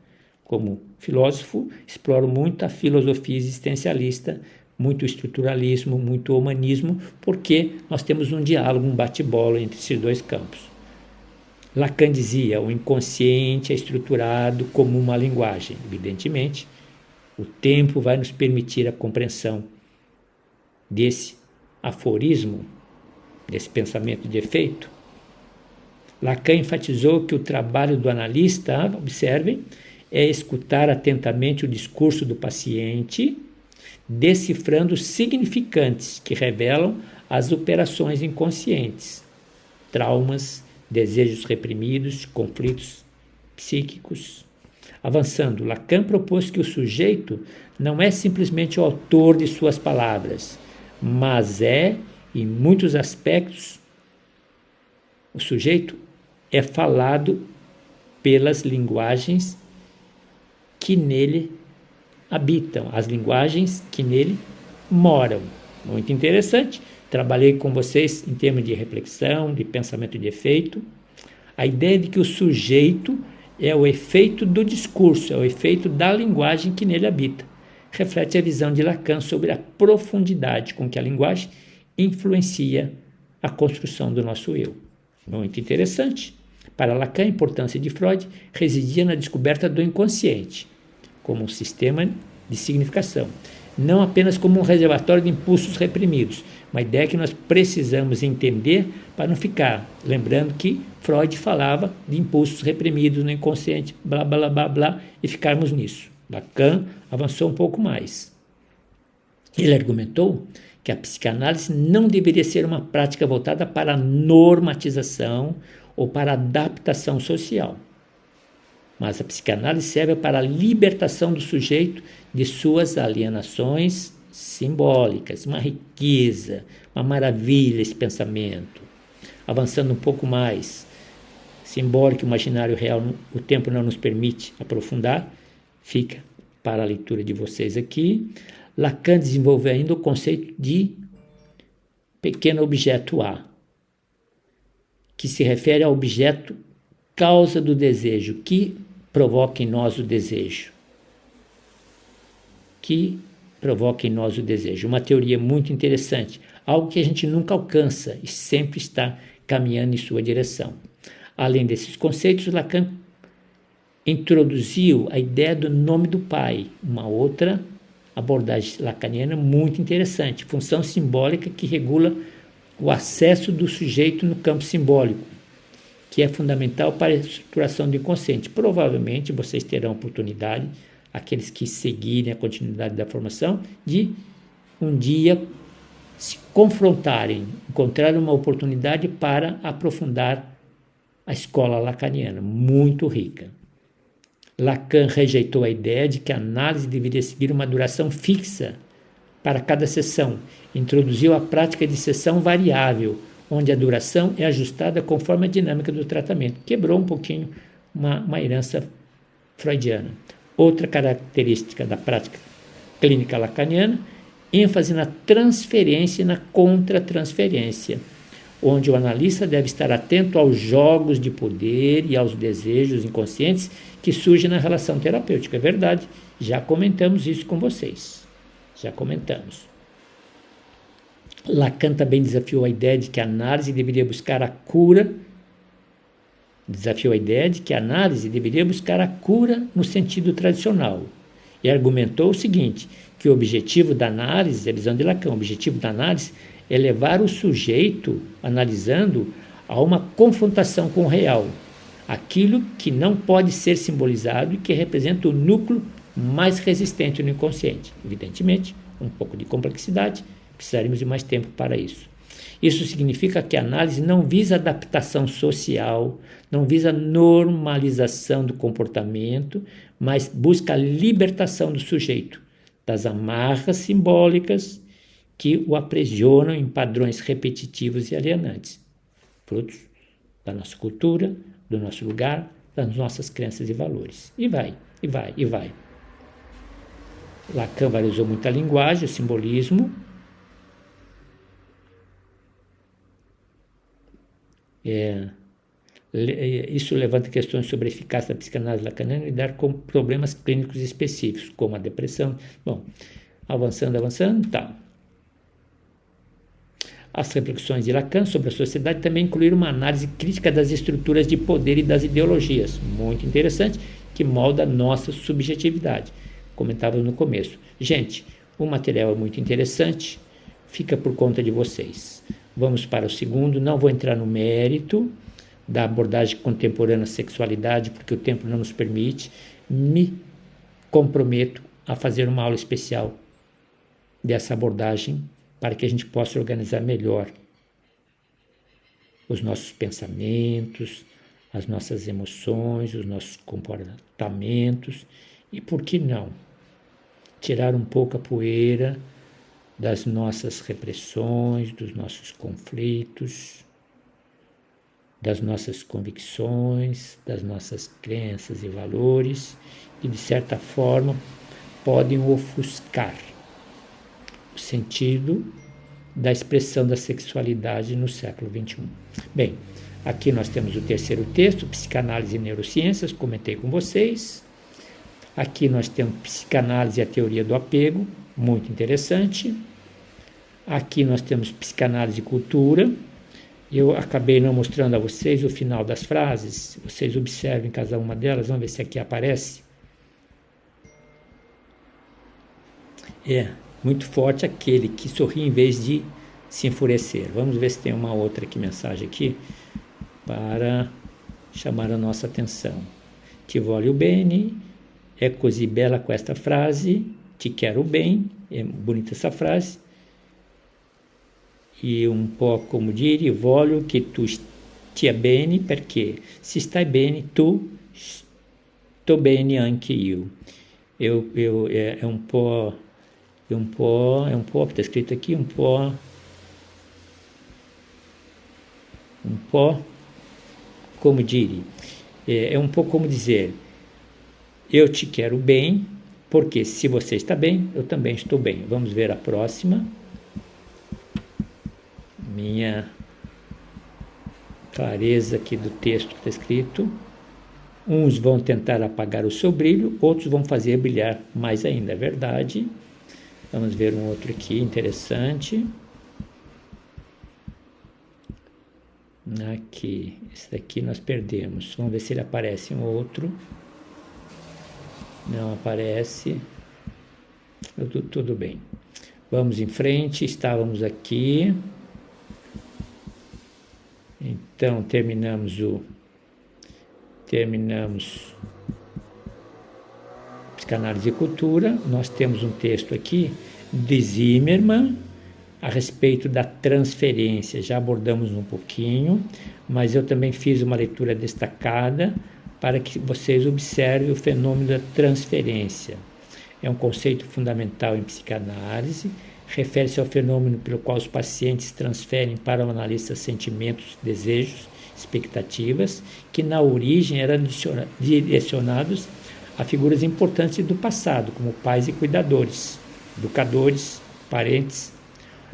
Como filósofo, exploro muito a filosofia existencialista, muito o estruturalismo, muito o humanismo, porque nós temos um diálogo, um bate-bola entre esses dois campos. Lacan dizia, o inconsciente é estruturado como uma linguagem. Evidentemente, o tempo vai nos permitir a compreensão desse aforismo, desse pensamento de efeito. Lacan enfatizou que o trabalho do analista, observem, é escutar atentamente o discurso do paciente, decifrando os significantes que revelam as operações inconscientes, traumas, desejos reprimidos, conflitos psíquicos. Avançando, Lacan propôs que o sujeito não é simplesmente o autor de suas palavras, mas é, em muitos aspectos, o sujeito é falado pelas linguagens que nele habitam, as linguagens que nele moram. Muito interessante. Trabalhei com vocês em termos de reflexão, de pensamento de efeito. A ideia de que o sujeito é o efeito do discurso, é o efeito da linguagem que nele habita. Reflete a visão de Lacan sobre a profundidade com que a linguagem influencia a construção do nosso eu. Muito interessante. Para Lacan, a importância de Freud residia na descoberta do inconsciente, como um sistema de significação, não apenas como um reservatório de impulsos reprimidos, uma ideia que nós precisamos entender para não ficar lembrando que Freud falava de impulsos reprimidos no inconsciente, blá, blá, blá, blá, e ficarmos nisso. Lacan avançou um pouco mais. Ele argumentou que a psicanálise não deveria ser uma prática voltada para a normatização ou para a adaptação social. Mas a psicanálise serve para a libertação do sujeito de suas alienações simbólicas, uma riqueza, uma maravilha esse pensamento. Avançando um pouco mais, simbólico, imaginário, real, o tempo não nos permite aprofundar, fica para a leitura de vocês aqui. Lacan desenvolveu ainda o conceito de pequeno objeto A, que se refere ao objeto causa do desejo, que provoca em nós o desejo. Que provoca em nós o desejo. Uma teoria muito interessante, algo que a gente nunca alcança e sempre está caminhando em sua direção. Além desses conceitos, Lacan introduziu a ideia do nome do pai, uma outra abordagem lacaniana muito interessante, função simbólica que regula o acesso do sujeito no campo simbólico, que é fundamental para a estruturação do inconsciente. Provavelmente vocês terão oportunidade, aqueles que seguirem a continuidade da formação, de um dia se confrontarem, encontrar uma oportunidade para aprofundar a escola lacaniana, muito rica. Lacan rejeitou a ideia de que a análise deveria seguir uma duração fixa para cada sessão. Introduziu a prática de sessão variável, onde a duração é ajustada conforme a dinâmica do tratamento. Quebrou um pouquinho uma herança freudiana. Outra característica da prática clínica lacaniana, ênfase na transferência e na contratransferência, onde o analista deve estar atento aos jogos de poder e aos desejos inconscientes que surgem na relação terapêutica. É verdade, já comentamos isso com vocês. Já comentamos. Lacan também desafiou a ideia de que a análise deveria buscar a cura. Desafiou a ideia de que a análise deveria buscar a cura no sentido tradicional. E argumentou o seguinte, que o objetivo da análise, a visão de Lacan, o objetivo da análise é levar o sujeito, analisando, a uma confrontação com o real, aquilo que não pode ser simbolizado e que representa o núcleo mais resistente no inconsciente. Evidentemente, um pouco de complexidade, precisaríamos de mais tempo para isso. Isso significa que a análise não visa adaptação social, não visa normalização do comportamento, mas busca a libertação do sujeito das amarras simbólicas que o aprisionam em padrões repetitivos e alienantes, frutos da nossa cultura, do nosso lugar, das nossas crenças e valores. E vai. Lacan valorizou muito a linguagem, o simbolismo. Isso levanta questões sobre a eficácia da psicanálise lacaniana e lidar com problemas clínicos específicos, como a depressão. Bom, avançando, tá. As reflexões de Lacan sobre a sociedade também incluíram uma análise crítica das estruturas de poder e das ideologias, muito interessante, que molda a nossa subjetividade. Comentávamos no começo. Gente, o material é muito interessante, fica por conta de vocês. Vamos para o segundo, não vou entrar no mérito da abordagem contemporânea à sexualidade, porque o tempo não nos permite. Me comprometo a fazer uma aula especial dessa abordagem para que a gente possa organizar melhor os nossos pensamentos, as nossas emoções, os nossos comportamentos e, por que não, tirar um pouco a poeira das nossas repressões, dos nossos conflitos, das nossas convicções, das nossas crenças e valores, que de certa forma podem ofuscar o sentido da expressão da sexualidade no século XXI. Bem, aqui nós temos o terceiro texto, Psicanálise e Neurociências, comentei com vocês. Aqui nós temos Psicanálise e a Teoria do Apego, muito interessante. Aqui nós temos Psicanálise e Cultura. Eu acabei não mostrando a vocês o final das frases. Vocês observem cada uma delas, vamos ver se aqui aparece. Muito forte aquele que sorri em vez de se enfurecer. Vamos ver se tem uma outra mensagem aqui para chamar a nossa atenção. Ti voglio bene, é così bella questa frase, ti quero bem, é bonita essa frase. E um po' come dire, voglio che tu stia bene, perché se stai bene tu, sto bene anche io. É um po', está escrito aqui, um po', como dire, é um pouco como dizer, eu te quero bem, porque se você está bem, eu também estou bem. Vamos ver a próxima. Minha clareza aqui do texto que está escrito. Uns vão tentar apagar o seu brilho, outros vão fazer brilhar mais ainda. É verdade. Vamos ver um outro aqui, interessante. Aqui, esse daqui nós perdemos. Vamos ver se ele aparece um outro. Não aparece. Tudo bem. Vamos em frente, estávamos aqui. Então, terminamos Psicanálise e Cultura. Nós temos um texto aqui de Zimmermann a respeito da transferência. Já abordamos um pouquinho, mas eu também fiz uma leitura destacada para que vocês observem o fenômeno da transferência. É um conceito fundamental em psicanálise, refere-se ao fenômeno pelo qual os pacientes transferem para o analista sentimentos, desejos, expectativas, que na origem eram direcionados a figuras importantes do passado, como pais e cuidadores, educadores, parentes.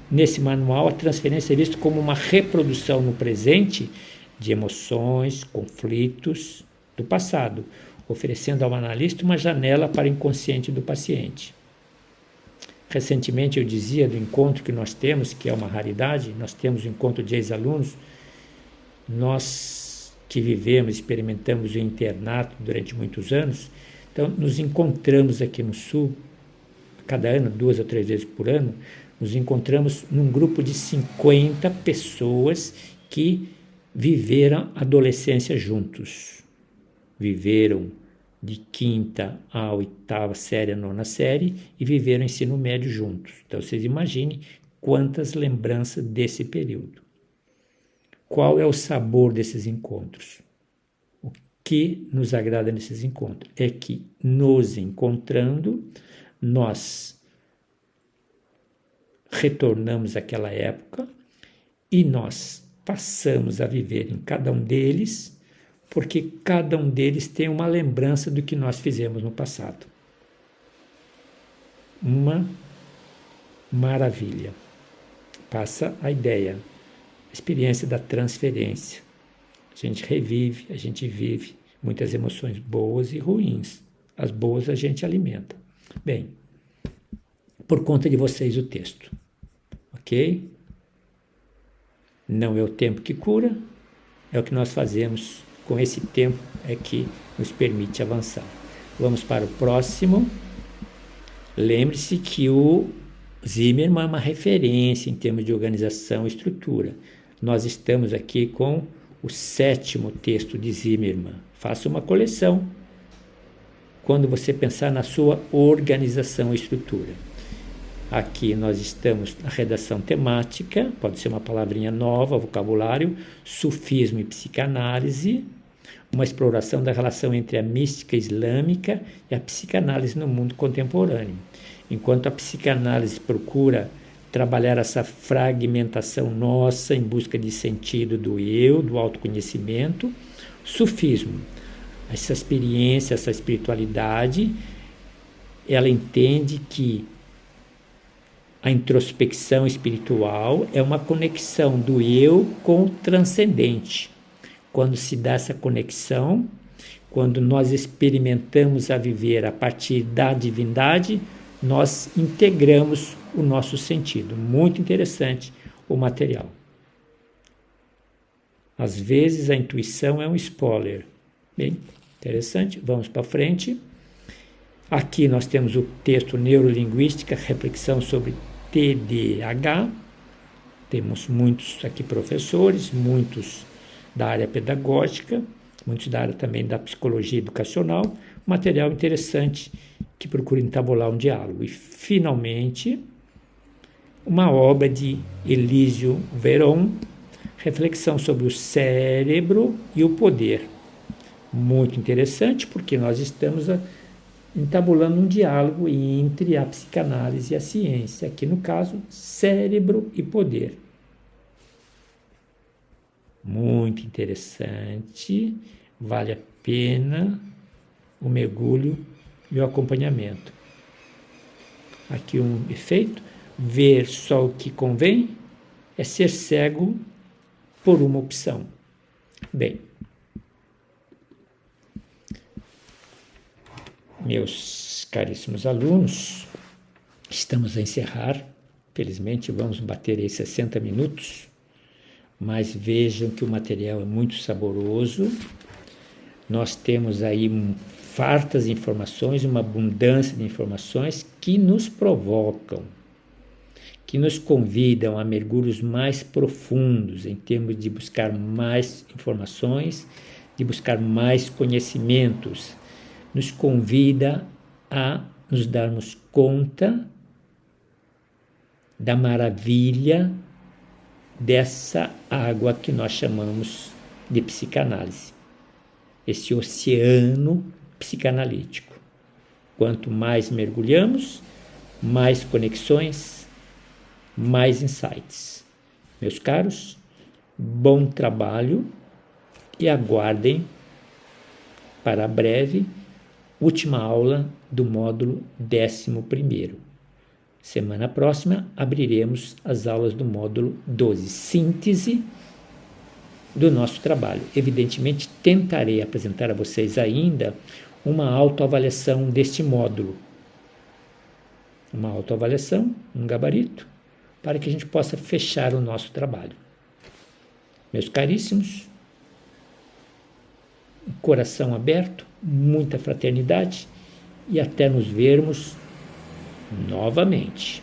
Nesse manual, a transferência é vista como uma reprodução no presente de emoções, conflitos do passado, oferecendo ao analista uma janela para o inconsciente do paciente. Recentemente eu dizia do encontro que nós temos, que é uma raridade, nós temos o encontro de ex-alunos, nós que vivemos, experimentamos o internato durante muitos anos, então nos encontramos aqui no Sul, cada ano, 2 ou 3 vezes por ano, nos encontramos num grupo de 50 pessoas que viveram a adolescência juntos. viveram de quinta à oitava série, a nona série, e viveram ensino médio juntos. Então, vocês imaginem quantas lembranças desse período. Qual é o sabor desses encontros? O que nos agrada nesses encontros? É que, nos encontrando, nós retornamos àquela época e nós passamos a viver em cada um deles, porque cada um deles tem uma lembrança do que nós fizemos no passado. Uma maravilha. Passa a ideia, a experiência da transferência. A gente revive, a gente vive muitas emoções boas e ruins. As boas a gente alimenta. Bem, por conta de vocês o texto, ok? Não é o tempo que cura, é o que nós fazemos com esse tempo é que nos permite avançar. Vamos para o próximo. Lembre-se que o Zimmermann é uma referência em termos de organização e estrutura. Nós estamos aqui com o 7º texto de Zimmermann. Faça uma coleção quando você pensar na sua organização e estrutura. Aqui nós estamos na redação temática, pode ser uma palavrinha nova, vocabulário, sufismo e psicanálise, uma exploração da relação entre a mística islâmica e a psicanálise no mundo contemporâneo. Enquanto a psicanálise procura trabalhar essa fragmentação nossa em busca de sentido do eu, do autoconhecimento, o sufismo, essa experiência, essa espiritualidade, ela entende que a introspecção espiritual é uma conexão do eu com o transcendente. Quando se dá essa conexão, quando nós experimentamos a viver a partir da divindade, nós integramos o nosso sentido. Muito interessante o material. Às vezes a intuição é um spoiler. Bem, interessante. Vamos para frente. Aqui nós temos o texto Neurolinguística, reflexão sobre TDAH. Temos muitos aqui professores, muitos da área pedagógica, muitos da área também da psicologia educacional. Material interessante que procura entabular um diálogo. E, finalmente, uma obra de Elísio Veron, reflexão sobre o cérebro e o poder. Muito interessante, porque nós estamos entabulando um diálogo entre a psicanálise e a ciência. Aqui, no caso, cérebro e poder. Muito interessante, vale a pena o mergulho e o acompanhamento. Aqui um efeito, ver só o que convém é ser cego por uma opção. Bem, meus caríssimos alunos, estamos a encerrar, felizmente vamos bater aí 60 minutos, mas vejam que o material é muito saboroso, nós temos aí fartas informações, uma abundância de informações que nos provocam, que nos convidam a mergulhos mais profundos em termos de buscar mais informações, de buscar mais conhecimentos, nos convida a nos darmos conta da maravilha dessa água que nós chamamos de psicanálise, esse oceano psicanalítico. Quanto mais mergulhamos, mais conexões, mais insights. Meus caros, bom trabalho e aguardem para breve última aula do módulo 11º. Semana próxima abriremos as aulas do módulo 12, síntese do nosso trabalho. Evidentemente, tentarei apresentar a vocês ainda uma autoavaliação deste módulo. Uma autoavaliação, um gabarito, para que a gente possa fechar o nosso trabalho. Meus caríssimos, coração aberto, muita fraternidade e até nos vermos novamente.